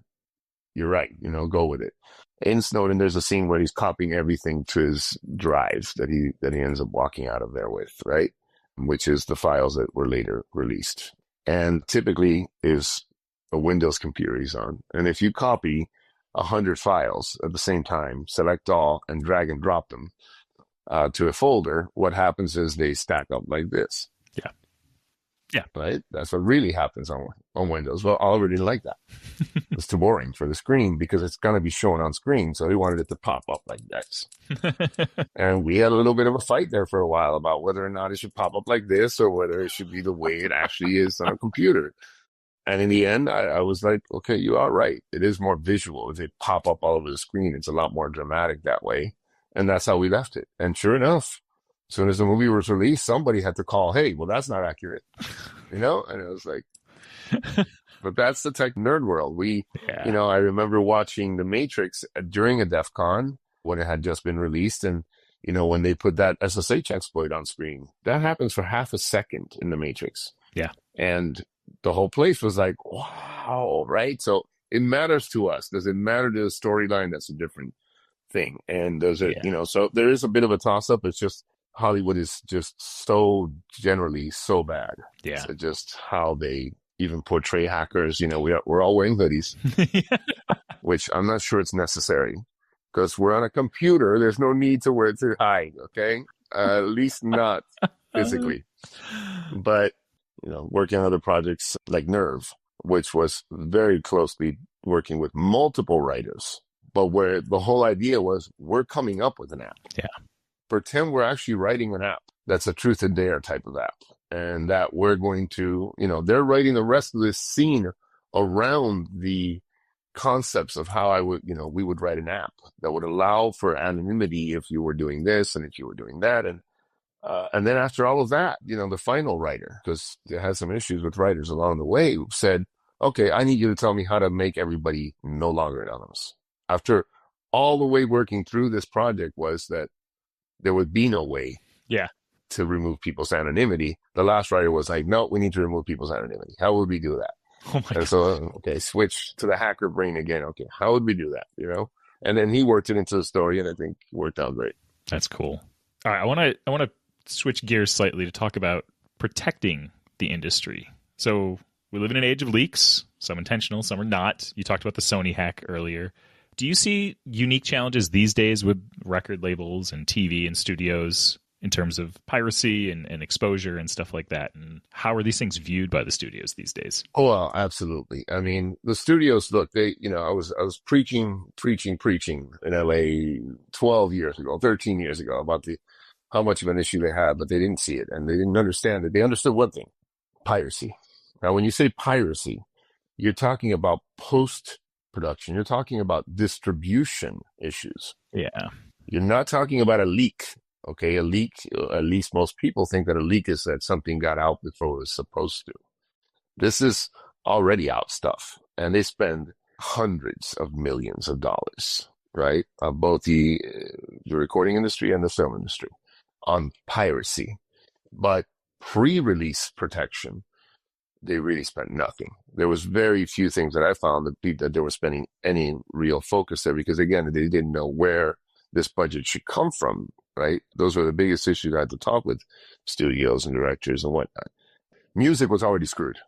you're right, go with it. In Snowden, there's a scene where he's copying everything to his drive that he ends up walking out of there with, right? Which is the files that were later released. And typically is a Windows computer he's on. And if you copy 100 files at the same time, select all, and drag and drop them to a folder, what happens is they stack up like this. Yeah. Right? That's what really happens on Windows. Well, Oliver didn't like that. It's too boring for the screen because it's going to be shown on screen. So he wanted it to pop up like this. And we had a little bit of a fight there for a while about whether or not it should pop up like this or whether it should be the way it actually is on a computer. And in the end, I was like, okay, you are right. It is more visual. If it pop up all over the screen, it's a lot more dramatic that way. And that's how we left it. And sure enough, as soon as the movie was released, somebody had to call, hey, well, that's not accurate, And it was like, but that's the tech nerd world. I remember watching The Matrix during a DEF CON when it had just been released. And, when they put that SSH exploit on screen, that happens for half a second in The Matrix. Yeah. And the whole place was like, wow, right? So it matters to us. Does it matter to the storyline? That's a different thing. And does it, so there is a bit of a toss-up. It's just, Hollywood is just so generally so bad. Yeah. So just how they even portray hackers. We're all wearing hoodies, which I'm not sure it's necessary because we're on a computer. There's no need to wear it to hide. Okay. At least not physically, but, working on other projects like Nerve, which was very closely working with multiple writers, but where the whole idea was we're coming up with an app. Yeah. Pretend we're actually writing an app that's a truth and dare type of app. And that we're going to, they're writing the rest of this scene around the concepts of how we would write an app that would allow for anonymity if you were doing this and if you were doing that. And then after all of that, the final writer, because they had some issues with writers along the way, said, okay, I need you to tell me how to make everybody no longer anonymous. After all the way working through this project was that there would be no way to remove people's anonymity. The last writer was like, no, we need to remove people's anonymity. How would we do that? Oh my God. So, okay, switch to the hacker brain again. Okay, how would we do that? And then he worked it into the story, and I think it worked out great. That's cool. All right, I want to switch gears slightly to talk about protecting the industry. So we live in an age of leaks, some intentional, some are not. You talked about the Sony hack earlier. Do you see unique challenges these days with record labels and TV and studios in terms of piracy and exposure and stuff like that? And how are these things viewed by the studios these days? Oh, well, absolutely. I mean, the studios, look, I was preaching in LA 12 years ago, 13 years ago about how much of an issue they had, but they didn't see it and they didn't understand it. They understood one thing: piracy. Now, when you say piracy, you're talking about post-production. You're talking about distribution issues. Yeah. You're not talking about a leak. Okay, a leak, at least most people think that a leak is that something got out before it was supposed to. This is already out stuff, and they spend hundreds of millions of dollars, right, of both the recording industry and the film industry on piracy. But pre-release protection, they really spent nothing. There was very few things that I found that they were spending any real focus there, because again, they didn't know where this budget should come from, right? Those were the biggest issues I had to talk with studios and directors and whatnot. Music was already screwed.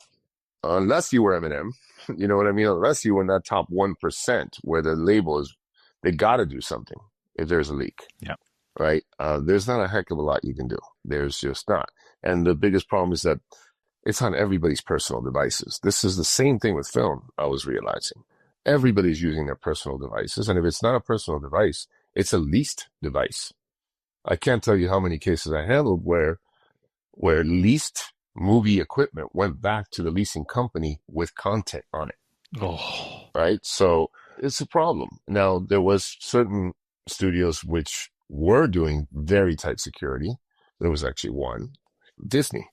Unless you were Eminem, you know what I mean? Unless you were in that top 1% where the label is, they got to do something if there's a leak. Yeah. Right? There's not a heck of a lot you can do. There's just not. And the biggest problem is that it's on everybody's personal devices. This is the same thing with film, I was realizing. Everybody's using their personal devices. And if it's not a personal device, it's a leased device. I can't tell you how many cases I handled where leased movie equipment went back to the leasing company with content on it. Oh. Right? So it's a problem. Now, there was certain studios which were doing very tight security. There was actually one. Disney.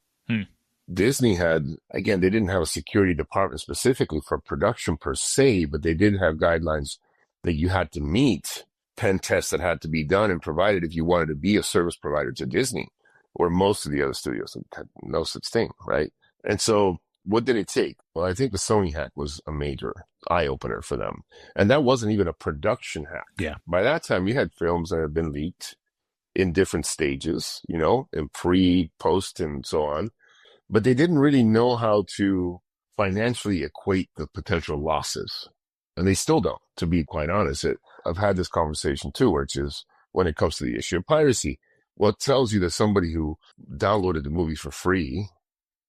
Disney had, again, they didn't have a security department specifically for production per se, but they did have guidelines that you had to meet, pen tests that had to be done and provided if you wanted to be a service provider to Disney, where most of the other studios had no such thing, right? And so what did it take? Well, I think the Sony hack was a major eye-opener for them. And that wasn't even a production hack. Yeah. By that time, you had films that had been leaked in different stages, in pre, post, and so on. But they didn't really know how to financially equate the potential losses. And they still don't, to be quite honest. I've had this conversation too, which is when it comes to the issue of piracy. What tells you that somebody who downloaded the movie for free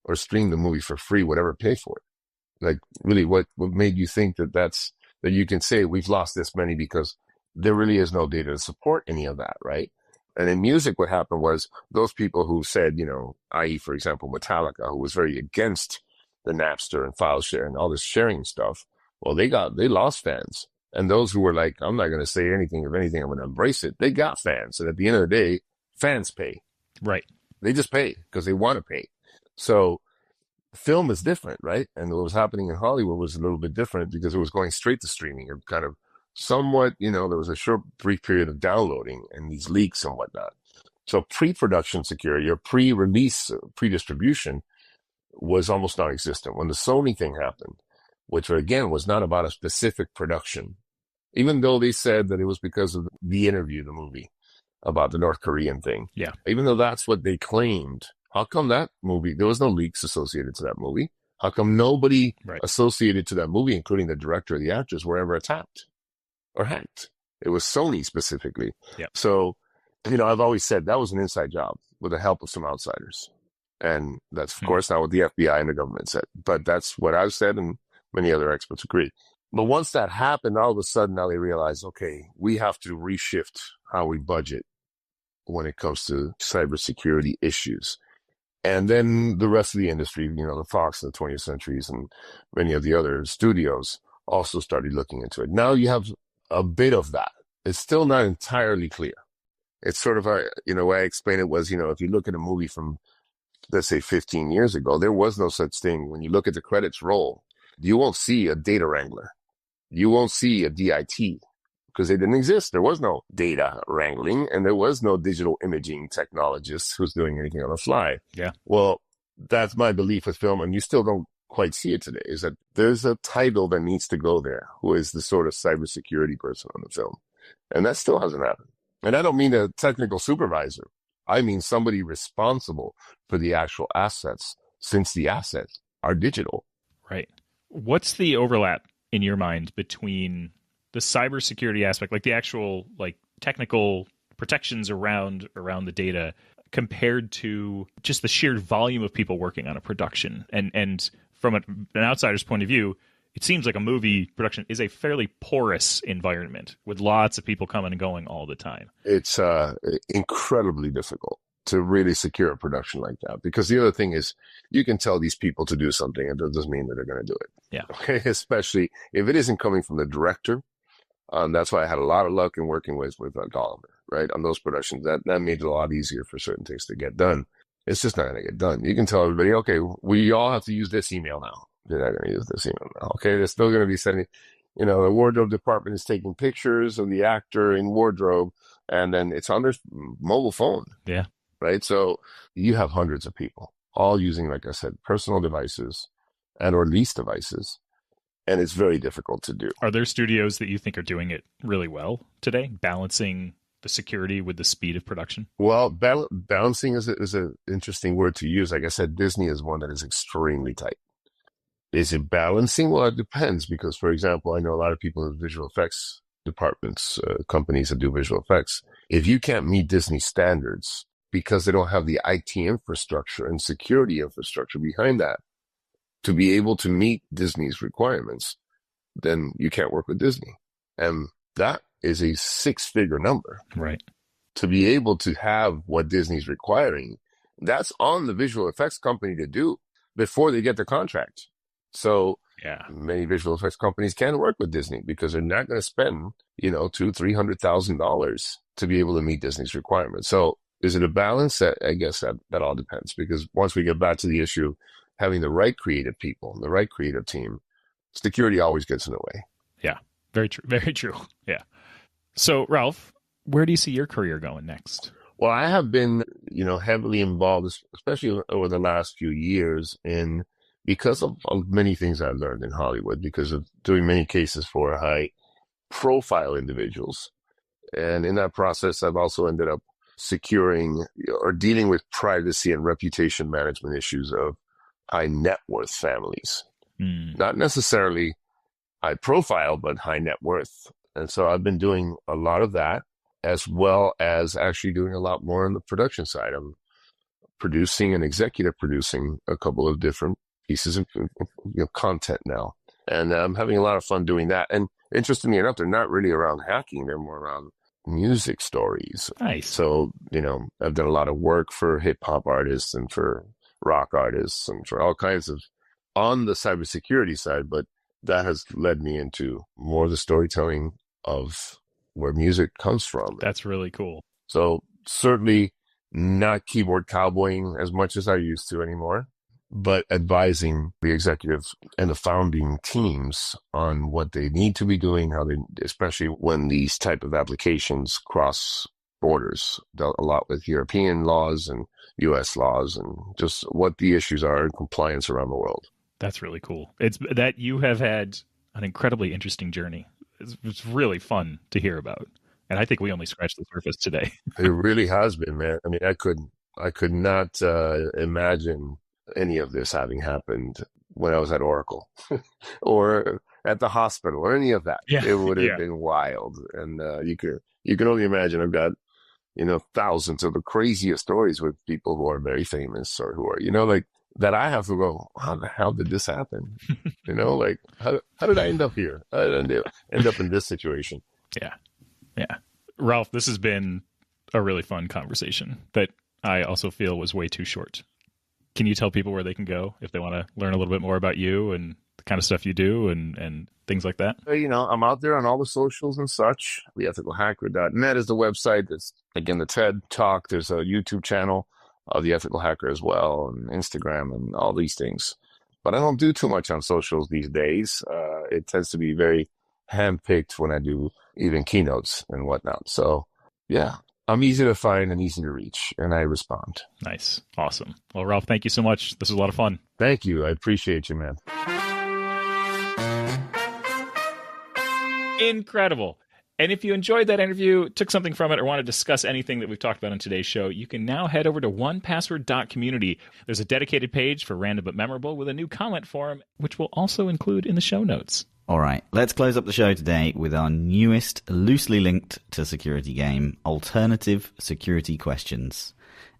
or streamed the movie for free would ever pay for it? Like, really, what made you think that you can say we've lost this many, because there really is no data to support any of that, right? And in music, what happened was those people who said, i.e., for example, Metallica, who was very against the Napster and file share and all this sharing stuff, well, they lost fans. And those who were like, I'm not going to say anything. If anything, I'm going to embrace it. They got fans. And at the end of the day, fans pay. Right. They just pay because they want to pay. So film is different, right? And what was happening in Hollywood was a little bit different because it was going straight to streaming. It kind of somewhat, there was a short, brief period of downloading and these leaks and whatnot. So pre-production security or pre-release, pre-distribution was almost non-existent. When the Sony thing happened, which again was not about a specific production, even though they said that it was because of the interview, the movie about the North Korean thing. Yeah. Even though that's what they claimed, how come that movie, there was no leaks associated to that movie? How come nobody associated to that movie, including the director or the actors, were ever attacked or hacked? It was Sony specifically. Yeah. So, I've always said that was an inside job with the help of some outsiders. And that's, of course, not what the FBI and the government said. But that's what I've said, and many other experts agree. But once that happened, all of a sudden now they realize, okay, we have to reshift how we budget when it comes to cybersecurity issues. And then the rest of the industry, the Fox and the 20th Centuries and many of the other studios also started looking into it. Now you have a bit of that. It's still not entirely clear. It's sort of, way I explained it was, if you look at a movie from, let's say, 15 years ago, there was no such thing. When you look at the credits roll, you won't see a data wrangler. You won't see a DIT because they didn't exist. There was no data wrangling and there was no digital imaging technologist who's doing anything on the fly. Yeah. Well, that's my belief with film, and you still don't quite see it today, is that there's a title that needs to go there, who is the sort of cybersecurity person on the film. And that still hasn't happened. And I don't mean a technical supervisor. I mean somebody responsible for the actual assets, since the assets are digital. Right. What's the overlap in your mind between the cybersecurity aspect, like the actual like technical protections around the data, compared to just the sheer volume of people working on a production? And from an outsider's point of view, it seems like a movie production is a fairly porous environment with lots of people coming and going all the time. It's incredibly difficult to really secure a production like that, because the other thing is you can tell these people to do something and it doesn't mean that they're going to do it. Yeah. Okay. Especially if it isn't coming from the director. That's why I had a lot of luck in working with Oliver, right? On those productions, that made it a lot easier for certain things to get done. It's just not going to get done. You can tell everybody, okay, we all have to use this email now. They're not going to use this email now. Okay. They're still going to be sending, the wardrobe department is taking pictures of the actor in wardrobe, and then it's on their mobile phone. Yeah. Right. So you have hundreds of people all using, like I said, personal devices and or lease devices. And it's very difficult to do. Are there studios that you think are doing it really well today, balancing the security with the speed of production? Well, balancing is an interesting word to use. Like I said, Disney is one that is extremely tight. Is it balancing? Well, it depends, because, for example, I know a lot of people in visual effects departments, companies that do visual effects. If you can't meet Disney standards because they don't have the IT infrastructure and security infrastructure behind that to be able to meet Disney's requirements, then you can't work with Disney. And that is a 6-figure number. Right. To be able to have what Disney's requiring, that's on the visual effects company to do before they get the contract. So yeah, many visual effects companies can't work with Disney because they're not going to spend, $200,000-$300,000 to be able to meet Disney's requirements. So is it a balance? I guess that all depends, because once we get back to the issue, having the right creative people, the right creative team, security always gets in the way. Yeah, very true. Very true. Yeah. So, Ralph, where do you see your career going next? Well, I have been, heavily involved, especially over the last few years, because of many things I've learned in Hollywood, because of doing many cases for high-profile individuals. And in that process, I've also ended up securing or dealing with privacy and reputation management issues of high net worth families. Not necessarily high profile, but high net worth. And so I've been doing a lot of that, as well as actually doing a lot more on the production side. I'm producing and executive producing a couple of different pieces of content now. And I'm having a lot of fun doing that. And interestingly enough, they're not really around hacking. They're more around music stories. Nice. So, I've done a lot of work for hip hop artists and for rock artists and for all kinds of on the cybersecurity side, but that has led me into more of the storytelling of where music comes from. That's really cool. So certainly not keyboard cowboying as much as I used to anymore, but advising the executives and the founding teams on what they need to be doing, especially when these type of applications cross borders, dealt a lot with European laws and U.S. laws, and just what the issues are in compliance around the world. That's really cool. It's that you have had an incredibly interesting journey. It's really fun to hear about, and I think we only scratched the surface today. It really has been, man. I mean, I could not imagine any of this having happened when I was at Oracle or at the hospital or any of that. Yeah. It would have been wild, and you can only imagine. I've got thousands of the craziest stories with people who are very famous or who are like that. I have to go, how the hell did this happen? Like how did I end up here? I didn't end up in this situation. Yeah. Ralph, this has been a really fun conversation that I also feel was way too short. Can you tell people where they can go if they want to learn a little bit more about you and the kind of stuff you do and things like that? I'm out there on all the socials and such. TheEthicalHacker.net is the website. There's, again, the TED Talk. There's a YouTube channel of The Ethical Hacker as well, and Instagram and all these things. But I don't do too much on socials these days. It tends to be very handpicked when I do even keynotes and whatnot. So, yeah. I'm easy to find and easy to reach, and I respond. Nice. Awesome. Well, Ralph, thank you so much. This was a lot of fun. Thank you. I appreciate you, man. Incredible. And if you enjoyed that interview, took something from it, or want to discuss anything that we've talked about on today's show, you can now head over to onepassword.community. There's a dedicated page for Random But Memorable with a new comment form, which we'll also include in the show notes. All right, let's close up the show today with our newest, loosely linked to security game, Alternative Security Questions.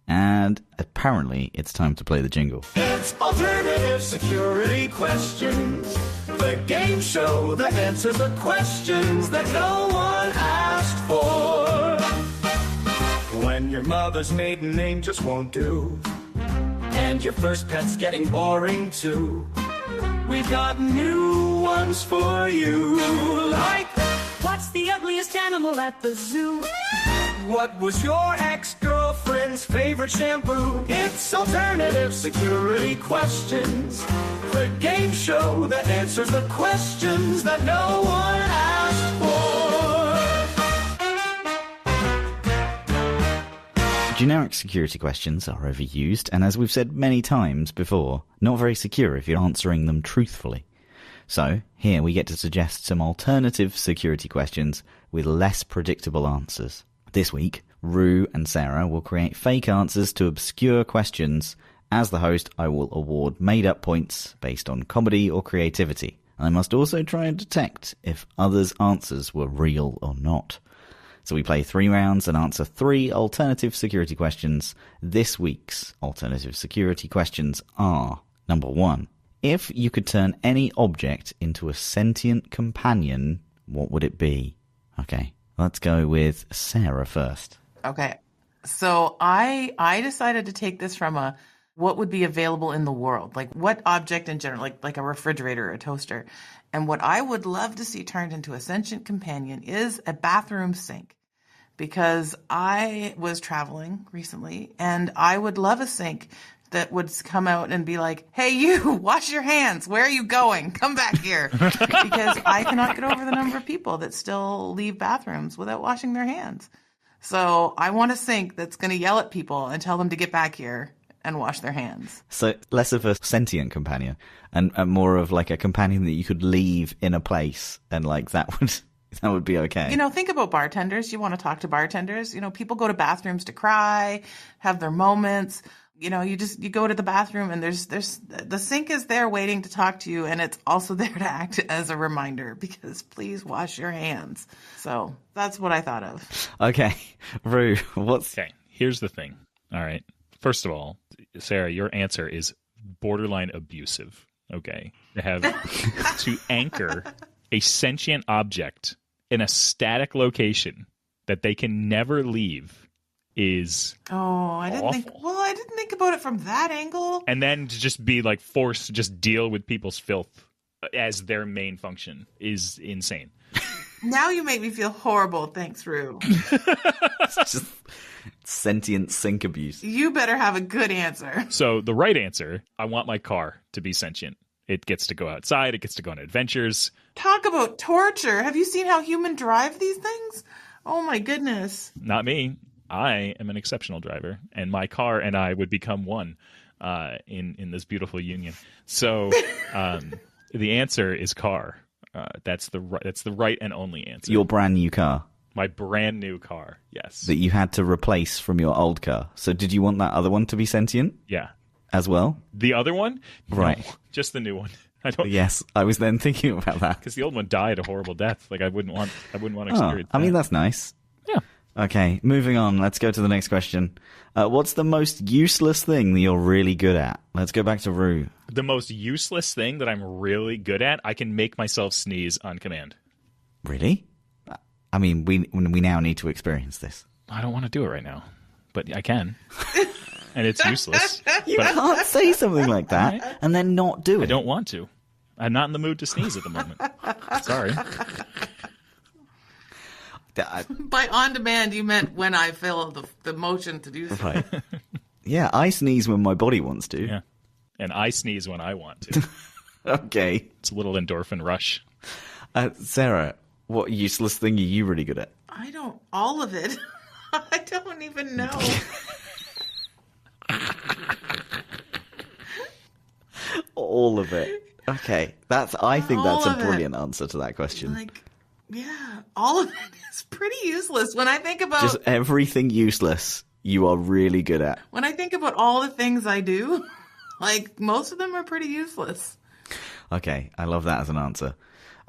And apparently, it's time to play the jingle. It's Alternative Security Questions, the game show that answers the questions that no one asked for. When your mother's maiden name just won't do, and your first pet's getting boring too, we've got new ones for you. Like, what's the ugliest animal at the zoo? What was your ex-girlfriend's favorite shampoo? It's Alternative Security Questions, the game show that answers the questions that no one asked for. Generic security questions are overused, and as we've said many times before, not very secure if you're answering them truthfully. So, here we get to suggest some alternative security questions with less predictable answers. This week, Roo and Sarah will create fake answers to obscure questions. As the host, I will award made-up points based on comedy or creativity. I must also try and detect if others' answers were real or not. So we play 3 rounds and answer 3 alternative security questions. This week's alternative security questions are: number 1. If you could turn any object into a sentient companion, what would it be? Okay. Let's go with Sarah first. Okay. So I decided to take this from what would be available in the world, like what object in general, like a refrigerator or a toaster. And what I would love to see turned into a sentient companion is a bathroom sink, because I was traveling recently and I would love a sink that would come out and be like, hey, you, wash your hands. Where are you going? Come back here. Because I cannot get over the number of people that still leave bathrooms without washing their hands. So I want a sink that's going to yell at people and tell them to get back here and wash their hands. So less of a sentient companion and more of like a companion that you could leave in a place and like that would be okay. You know, think about bartenders. You want to talk to bartenders. You know, people go to bathrooms to cry, have their moments. You know, you go to the bathroom and there's the sink is there waiting to talk to you, and it's also there to act as a reminder because please wash your hands. So that's what I thought of. Okay. Roo, Okay, here's the thing. All right. First of all, Sarah, your answer is borderline abusive. Okay. To have to anchor a sentient object in a static location that they can never leave is I didn't think about it from that angle. And then to just be like forced to just deal with people's filth as their main function is insane. Now you make me feel horrible. Thanks, Roo. it's just sentient sink abuse. You better have a good answer. So the right answer, I want my car to be sentient. It gets to go outside. It gets to go on adventures. Talk about torture. Have you seen how humans drive these things? Oh my goodness. Not me. I am an exceptional driver, and my car and I would become one in this beautiful union. So the answer is car. That's the right and only answer. Your brand new car. My brand new car, yes. That you had to replace from your old car. So did you want that other one to be sentient? Yeah. As well? The other one? Right. No, just the new one. I don't. Yes, I was then thinking about that. Because the old one died a horrible death. Like I wouldn't want to experience that. I mean, that's nice. Yeah. Okay, moving on. Let's go to the next question. What's the most useless thing that you're really good at? Let's go back to Roo. The most useless thing that I'm really good at, I can make myself sneeze on command. Really? I mean, we now need to experience this. I don't want to do it right now, but I can. And it's useless. You can't say something like that and then not do it. I don't want to. I'm not in the mood to sneeze at the moment. Sorry. By on demand, you meant when I feel the motion to do so. Right. Yeah, I sneeze when my body wants to. Yeah. And I sneeze when I want to. Okay. It's a little endorphin rush. Sarah, what useless thing are you really good at? All of it. I don't even know. All of it. Okay. I think that's a brilliant answer to that question. Like, Yeah, all of it is pretty useless. When I think about Just everything useless you are really good at. when I think about all the things I do, like most of them are pretty useless. Okay, I love that as an answer.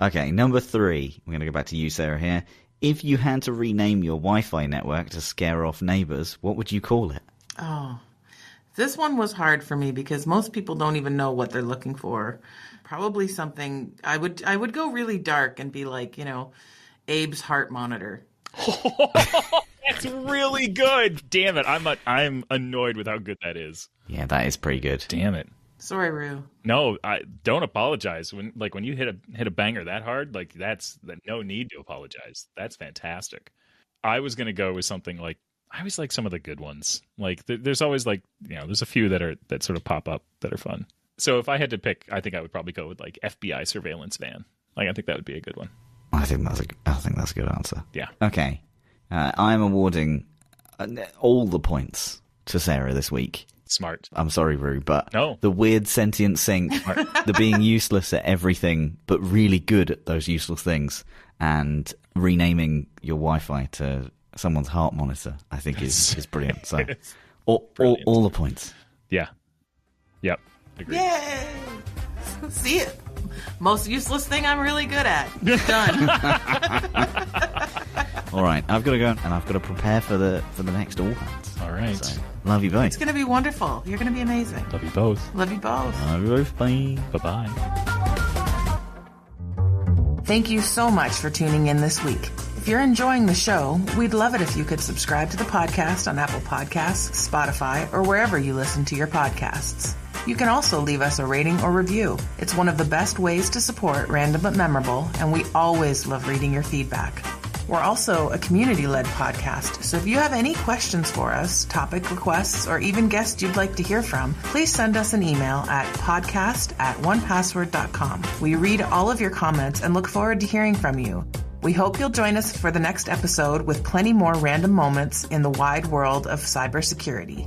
Okay, number 3. We're going to go back to you, Sarah, here. If you had to rename your Wi-Fi network to scare off neighbors, what would you call it? Oh, this one was hard for me because most people don't even know what they're looking for. Probably something I would go really dark and be like, Abe's heart monitor. That's really good. Damn it. I'm annoyed with how good that is. Yeah, that is pretty good. Damn it. Sorry, Roo. No, I don't apologize. When you hit a banger that hard, like that's no need to apologize. That's fantastic. I was gonna go with something like I always like some of the good ones. Like there's always there's a few that sort of pop up that are fun. So if I had to pick, I think I would probably go with like FBI surveillance van. Like I think that would be a good one. I think that's a good answer. Yeah. Okay. I'm awarding all the points to Sarah this week. Smart. I'm sorry, Roo, but No. the weird sentient sink, the being useless at everything, but really good at those useless things, and renaming your Wi-Fi to someone's heart monitor, I think is brilliant. So, all the points. Yeah. Yep. Agreed. Yay! See it. Most useless thing I'm really good at. Done. All right, I've got to go and I've got to prepare for the next All Hands. All right. So, love you both. It's going to be wonderful. You're going to be amazing. Love you both. Love you both. Love you both. Bye. Bye-bye. Thank you so much for tuning in this week. If you're enjoying the show, we'd love it if you could subscribe to the podcast on Apple Podcasts, Spotify, or wherever you listen to your podcasts. You can also leave us a rating or review. It's one of the best ways to support Random but Memorable, and we always love reading your feedback. We're also a community-led podcast, so if you have any questions for us, topic requests, or even guests you'd like to hear from, please send us an email at podcast@onepassword.com. We read all of your comments and look forward to hearing from you. We hope you'll join us for the next episode with plenty more random moments in the wide world of cybersecurity.